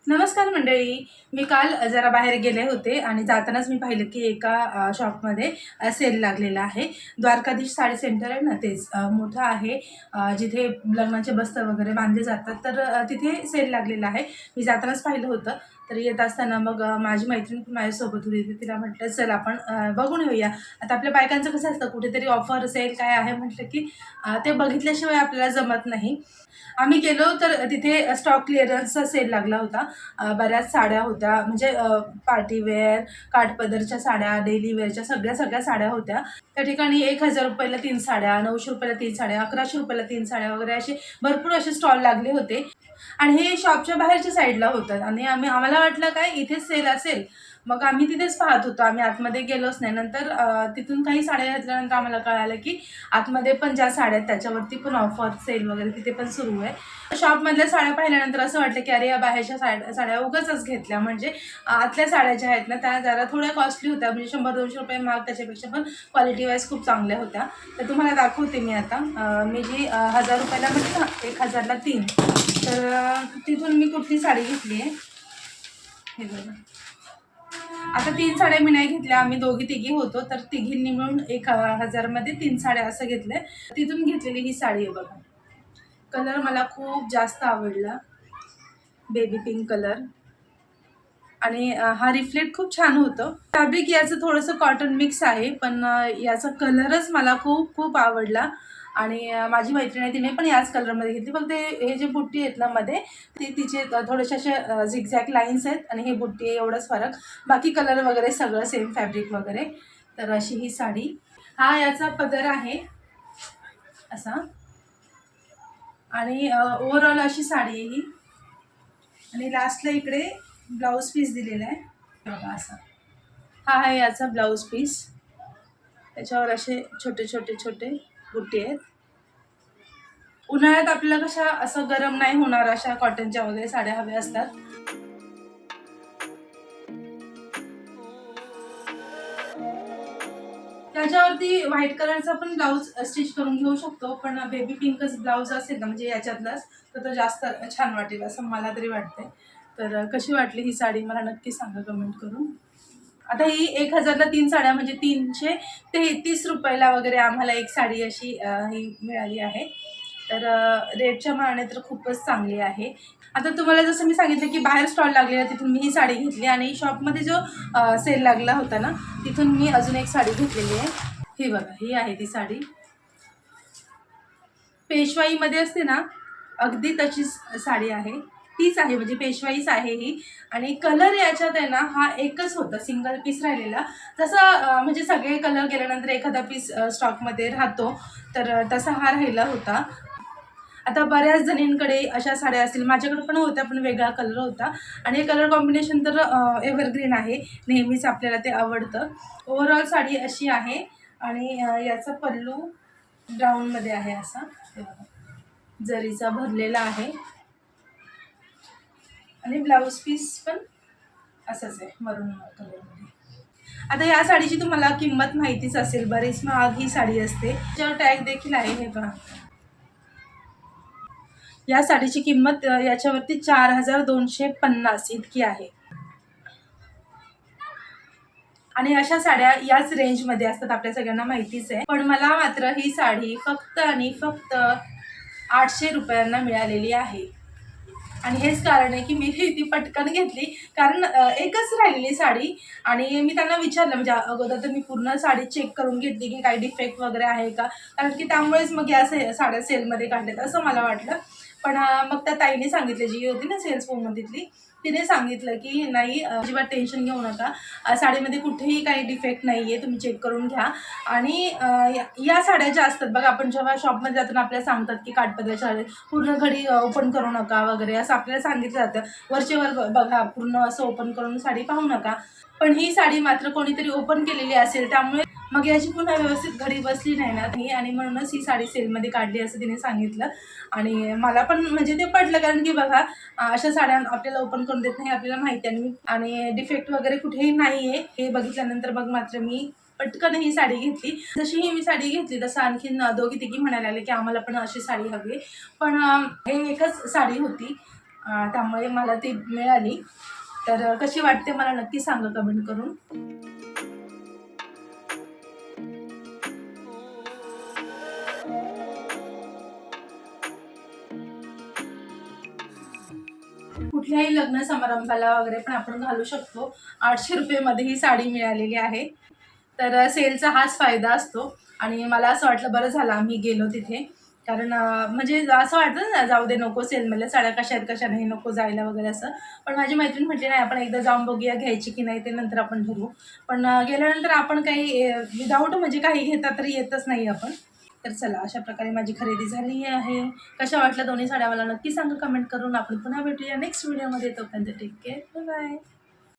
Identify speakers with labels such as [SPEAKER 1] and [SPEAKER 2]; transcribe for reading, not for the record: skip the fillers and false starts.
[SPEAKER 1] नमस्कार मंडळी. मी काल जरा बाहेर गेले होते आणि जातानाच मी पाहिलं की एका शॉपमध्ये सेल लागलेला आहे. द्वारकाधीश साडी सेंटर आहे ना, तेच मोठं आहे. जिथे लग्नाचे बस्तर वगैरे बांधले जातात, तर तिथे सेल लागलेला आहे. मी जातानाच पाहिलं होतं. तर येत असताना मग माझी मैत्रीण पण माझ्यासोबत होती. तर तिला म्हटलं चल आपण बघून येऊया. आता आपल्या बायकांचं कसं असतं, कुठेतरी ऑफर सेल काय आहे म्हटलं की ते बघितल्याशिवाय आपल्याला जमत नाही. आम्ही गेलो तर तिथे स्टॉक क्लिअरन्सचा सेल लागला होता. बऱ्याच साड्या होत्या, म्हणजे पार्टीवेअर, काठपदरच्या साड्या, डेली वेअरच्या सगळ्या साड्या होत्या. त्या ठिकाणी 1000 रुपयाला 3 साड्या, 900 रुपयाला 3 साड्या, 1100 रुपयाला 3 साड्या वगैरे असे भरपूर असे स्टॉल लागले होते. आणि हे शॉपच्या बाहेरच्या साईडला होतं आणि आम्हाला वाटलं काय इथेच सेल असेल. मग आम्ही तिथेच पाहत होतो. आम्ही आतमध्ये गेलोच नाही. नंतर तिथून काही साड्या घेतल्यानंतर आम्हाला कळालं की आतमध्ये पण ज्या साड्या आहेत त्याच्यावरती पण ऑफर सेल वगैरे तिथे पण सुरू आहे. शॉपमधल्या साड्या पाहिल्यानंतर असं वाटलं की अरे या बाहेरच्या साड्या उगाचच घेतल्या. म्हणजे आतल्या साड्या ज्या आहेत ना, त्या जरा थोड्या कॉस्टली होत्या. म्हणजे 100-200 रुपये महाग, त्याच्यापेक्षा पण क्वालिटी वाईज खूप चांगल्या होत्या. तर तुम्हाला दाखवते मी आता. मी जी 1000 रुपयाला म्हटलं ना, 1000ला 3. तर तिथून मी कुठली साडी घेतली आहे हे बघा. आता 3 साड्या मी नाही घेतल्या. आम्ही दोघी-तिघी होतो, तर तिघींनी मिळून 1000मध्ये 3 साड्या असं घेतल्या. तिथून घेतलेली ही साडी आहे बघा. कलर मला खूप जास्त आवडला, बेबी पिंक कलर. आणि हा रिफ्लेक्ट खूप छान होतं. फॅब्रिक याचं थोडंसं कॉटन मिक्स आहे, पण याचा कलरच मला खूप खूप आवडला. आणि माझी मैत्रीण आहे, तिने पण याच कलरमध्ये घेतली. फक्त हे जे बुट्टी आहेत ना मध्ये, तिचे थोडेसे असे झिगझॅग लाईन्स आहेत आणि हे बुट्टी आहे, एवढंच फरक. बाकी कलर वगैरे सगळं सेम, फॅब्रिक वगैरे. तर अशी ही साडी. हा याचा पदर आहे असा. आणि ओव्हरऑल अशी साडी आहे ही. आणि लास्टला इकडे ब्लाऊज पीस दिलेला आहे बघा असा. हा आहे याचा ब्लाऊज पीस. त्याच्यावर असे छोटे छोटे छोटे बुट्टे आहेत. उन्हाळ्यात आपल्याला कशा असं गरम नाही होणार अशा कॉटनच्या वगैरे साड्या हव्या असतात. त्याच्यावरती व्हाईट कलरचा पण ब्लाऊज स्टिच करून घेऊ शकतो, पण बेबी पिंकच ब्लाऊज असेल ना, म्हणजे याच्यातलाच, तर तो जास्त छान वाटेल असं मला तरी वाटतंय. तर कशी वाटली ही साडी मला नक्की सांगा कमेंट करून. आता ही 1000ला 3 साड्या, म्हणजे 333 रुपयाला वगैरे आम्हाला एक साडी अशी ही मिळाली आहे. तर रेटच्या मानाने तर खूपच चांगली आहे. आता तुम्हाला जसं मी सांगितलं की बाहेर स्टॉल लागलेला, तिथून मी ही साडी घेतली. आणि शॉपमध्ये जो सेल लागला होता ना, तिथून मी अजून एक साडी घेतलेली आहे. ही बघा, ही आहे ती साडी. पेशवाईमध्ये असते ना, अगदी तशीच साडी आहे. तीच आहे, म्हणजे पेशवाईच आहे ही. आणि कलर याच्यात आहे ना, हा एकच होता, सिंगल पीस राहिलेला. जसं म्हणजे सगळे कलर गेल्यानंतर एखादा पीस स्टॉकमध्ये राहतो, तर तसा हा राहिला होता. आता बऱ्याच जणींकडे अशा साड्या असतील, माझ्याकडे पण होत्या, पण वेगळा कलर होता. आणि हे कलर कॉम्बिनेशन तर एव्हरग्रीन आहे, नेहमीच आपल्याला ते आवडतं. ओव्हरऑल साडी अशी आहे. आणि याचा पल्लू ब्राऊनमध्ये आहे असा, हे बघा, जरीचा भरलेला आहे. आणि ब्लाऊज पीस पण असंच आहे, मरून कलरमध्ये. आता या साडीची तुम्हाला किंमत माहितीच असेल, बरीच महाग ही साडी असते. त्याच्यावर टॅग देखील आहे, हे पहा. या साडीची किंमत याच्यावरती 4250 इतकी आहे. आणि अशा साड्या याच रेंजमध्ये असतात, आपल्या सगळ्यांना माहितीच आहे. पण मला मात्र ही साडी फक्त आणि फक्त 800 रुपयांना मिळालेली आहे. आणि हेच कारण आहे की मी ती पटकन घेतली, कारण एकच राहिलेली साडी. आणि मी त्यांना विचारलं, म्हणजे अगोदर तर मी पूर्ण साडी चेक करून घेतली की काही डिफेक्ट वगैरे आहे का, कारण की त्यामुळेच मग या साड्या सेलमध्ये काढल्यात असं मला वाटलं. पण मग त्या ताईने सांगितलं, जी होती ना सेल्स वुमन तिथली, तिने सांगितलं की नाही, अजिबात टेन्शन घेऊ नका, साडीमध्ये कुठेही काही डिफेक्ट नाही आहे, तुम्ही चेक करून घ्या. आणि या साड्या ज्या असतात बघा, आपण जेव्हा शॉपमध्ये जाताना आपल्याला सांगतात की काठपदराच्या साडी पूर्ण घडी ओपन करू नका वगैरे असं आपल्याला सांगितलं जातं. वरचेवर बघा, पूर्ण असं ओपन करून साडी पाहू नका. पण ही साडी मात्र कोणीतरी ओपन केलेली असेल, त्यामुळे मग याची पुन्हा व्यवस्थित घडी बसली नाही ना ती, आणि म्हणूनच ही साडी सेलमध्ये काढली असं तिने सांगितलं. आणि मला पण म्हणजे ते पटलं, कारण की बघा, अशा साड्या आपल्याला ओपन करून देत नाही, आपल्याला माहिती आहे. आणि डिफेक्ट वगैरे कुठेही नाही आहे हे बघितल्यानंतर मग मात्र मी पटकन ही साडी घेतली. जशी ही मी साडी घेतली तसं आणखीन दोघी तिघी म्हणायला लागले की आम्हाला पण अशी साडी हवी. पण हे एकच साडी होती. त्यामुळे मला ती मिळाली. तर कशी वाटते मला नक्की सांगा कमेंट करून. कुठल्याही लग्न समारंभाला वगैरे पण आपण घालू शकतो. 800 रुपयेमध्ये ही साडी मिळालेली आहे. तर सेलचा हाच फायदा असतो आणि मला असं वाटलं बरं झालं आम्ही गेलो तिथे. कारण म्हणजे असं वाटतं ना, जाऊ दे नको सेलमधल्या साड्या कशा आहेत कशा नाही, नको जायला वगैरे असं. पण माझी मैत्रीण म्हटली नाही आपण एकदा जाऊन बघूया घ्यायची की नाही ते नंतर आपण ठरवू. पण गेल्यानंतर आपण काही विदाऊट म्हणजे काही घेता तरी येतच नाही आपण. तर चला अशा प्रकारे माझी खरेदी झाली आहे. कशा वाटल्या दोन्ही साड्या मला नक्की सांगा कमेंट करून. आपण पुन्हा भेटूया नेक्स्ट व्हिडिओमध्ये. तोपर्यंत टेक केअर, बाय बाय.